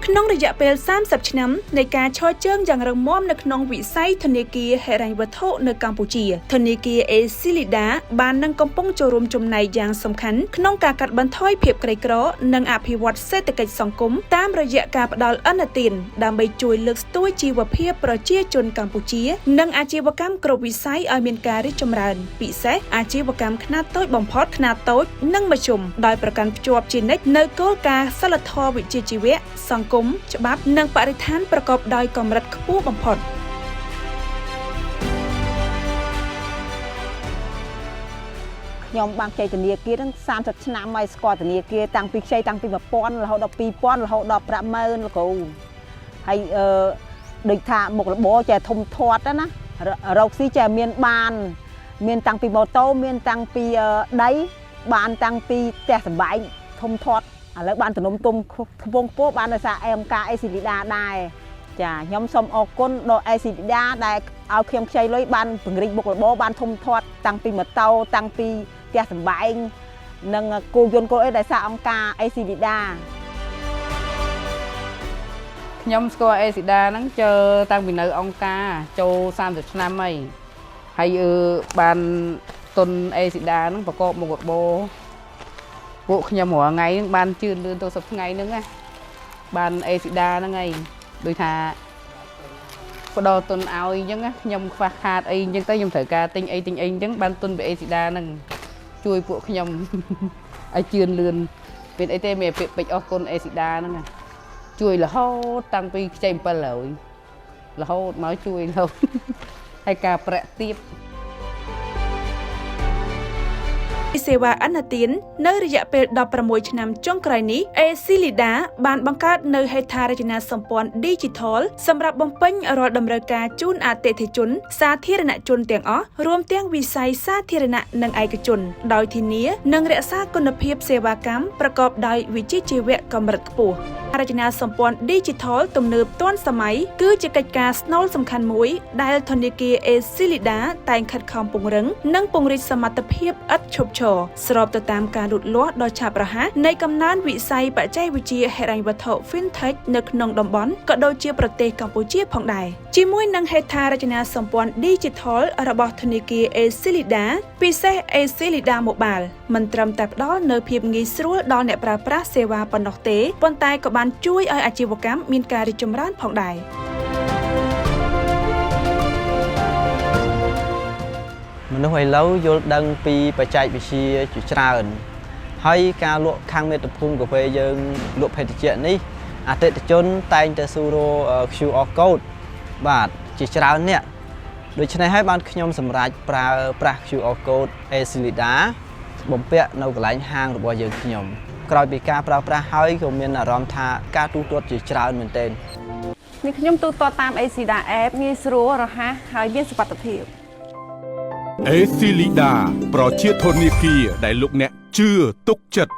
ក្នុងរយៈពេល30ឆ្នាំនៃការឈរជើងយ៉ាងរឹងមាំនៅក្នុងវិស័យធនាគារហិរញ្ញវត្ថុនៅកម្ពុជាធនាគារ Aclida បាននឹងកំពុងចូលរួមចំណែកយ៉ាងសំខាន់ក្នុងការកាត់បន្ថយភាពក្រីក្រនិងអភិវឌ្ឍសេដ្ឋកិច្ចសង្គមតាមរយៈការផ្តល់ឥណទានដើម្បីជួយលើកស្ទួយជីវភាពប្រជាជនកម្ពុជានិងអាជីវកម្មគ្រប់វិស័យឲ្យមានការរីកចម្រើនពិសេសអាជីវកម្មខ្នាតតូចបំផុតខ្នាតតូចនិងមធ្យមដោយប្រកាន់ភ្ជាប់ជានិច្ចនៅគោលការណ៍សីលធម៌វិជ្ជាជីវៈសង្គមច្បាប់និងបរិស្ថានប្រកបដោយកម្រិតខ្ពស់បំផុតខ្ញុំបានខ្ចីធនាគារហ្នឹង30ឆ្នាំហើយស្គាល់ធនាគារតាំងពីខ្ចីតាំងពី1000រហូតដល់2000រហូតដល់50000លោកគ្រូហើយដូចថាមុខរបរចេះធំធាត់ណារកស៊ីចេះមានតាំងពីម៉ូតូមានតាំងពីដីបានតាំងពីផ្ទះសម្បែងធំធាត់ឥឡូវបានទំនុំទុំខ្ពងខ្ពស់បានដោយសារ MK Aclida ដែរចាខ្ញុំសូមអរគុណដល់ Aclida ដែលឲ្យខ្ញុំខ្ចីលុយបានពង្រីកមុខរបរបានធំធាត់តាំងពីម៉ូតូតាំងពីផ្ទះសម្បែងនិងគោយន្តគោអីដោយសារអង្គការ Aclida ខ្ញុំស្គាល់ Aclida ហ្នឹងជើតាំងពីនៅអង្គការចូល30ឆ្នាំហើយបានទុន Aclida ហ្នឹងប្រកបមុខរបរពួកខ្ញុំរាល់ថ្ងៃហ្នឹងបានជឿនលឿនទៅសប្តាហ៍ថ្ងៃហ្នឹងណាបាន Aclida ហ្នឹងហើយដូចថាផ្ដល់ទុនឲ្យអញ្ចឹងខ្ញុំខ្វះខាតអីអញ្ចឹងទៅខ្ញុំត្រូវការទិញអីអញ្ចឹងបានទុនពី Aclida ហ្នឹងជួយពួកខ្ញុំឲ្យជឿនលឿនមានអីទេមានពាក្យពេចន៍អរគុណ Aclida ហ្នឹងជួយរហូតតាំងពីខ្ចី700រហូតមកជួយរហូតហើយការប្រាក់ទាបសេវាឥណទាននៅរយៈពេល16ឆ្នាំចុងក្រោយនេះ Aclida បានបង្កើតនូវហេដ្ឋារចនាសម្ព័ន្ធ Digital សម្រាប់បំពេញរាល់តម្រូវការជូនអតិថិជនសាធារណជនទាំងអស់រួមទាំងវិស័យសាធារណៈនិងឯកជនដោយធានានិងរក្សាគុណភាពសេវាកម្មប្រកបដោយវិជ្ជាជីវៈកម្រិតខ្ពស់រចនាសម្ព័ន្ធ Digital ទំនើបទាន់សម័យគឺជាកិច្ចការស្នូលសំខាន់មួយដែលធនាគារ Aclida តែងខិតខំពង្រឹងនិងពង្រីកសមត្ថភាពឥតឈប់ឈរស្របទៅតាមការលូតលាស់ដ៏ឆាប់រហ័សនៃកំណើនវិស័យបច្ចេកវិទ្យាហិរញ្ញវត្ថុ FinTech នៅក្នុងតំបន់ក៏ដូចជាប្រទេសកម្ពុជាផងដែរជាមួយនឹងហេដ្ឋារចនាសម្ព័ន្ធ Digital របស់ធនាគារ Aclida ពិសេស Aclida Mobile មិនត្រឹមតែផ្ដល់នូវភាពងាយស្រួលដល់អ្នកប្រើប្រាស់សេវាប៉ុណ្ណោះទេប៉ុន្តែក៏បានជួយឲ្យអាជីវកម្មមានការរីកចម្រើនផងដែរមនុស្សឥឡូវយល់ដឹងពីបច្ចេកវិទ្យាជាច្រើនហើយការលក់ខាងមាតុភូមិកាហ្វេយើងលក់ភេសជ្ជៈនេះអតិថិជនតែងតែស៊ូរ QR code បាទជាច្រើនអ្នកដូច្នេះហើយបានខ្ញុំសម្រេចប្រើប្រាស់ QR code Aclida បំពាក់នៅកន្លែងហាងរបស់យើងខ្ញុំក្រោយពីការប្រើប្រាស់ហើយក៏មានអារម្មណ៍ថាការទូទាត់ជាច្រើនមែនទែនខ្ញុំទូទាត់តាម Aclida App ងាយស្រួលរហ័សហើយមានសុវត្ថិភាពAclida ប្រជាធនាគារដែលលោកអ្នកជឿទុកចិត្ត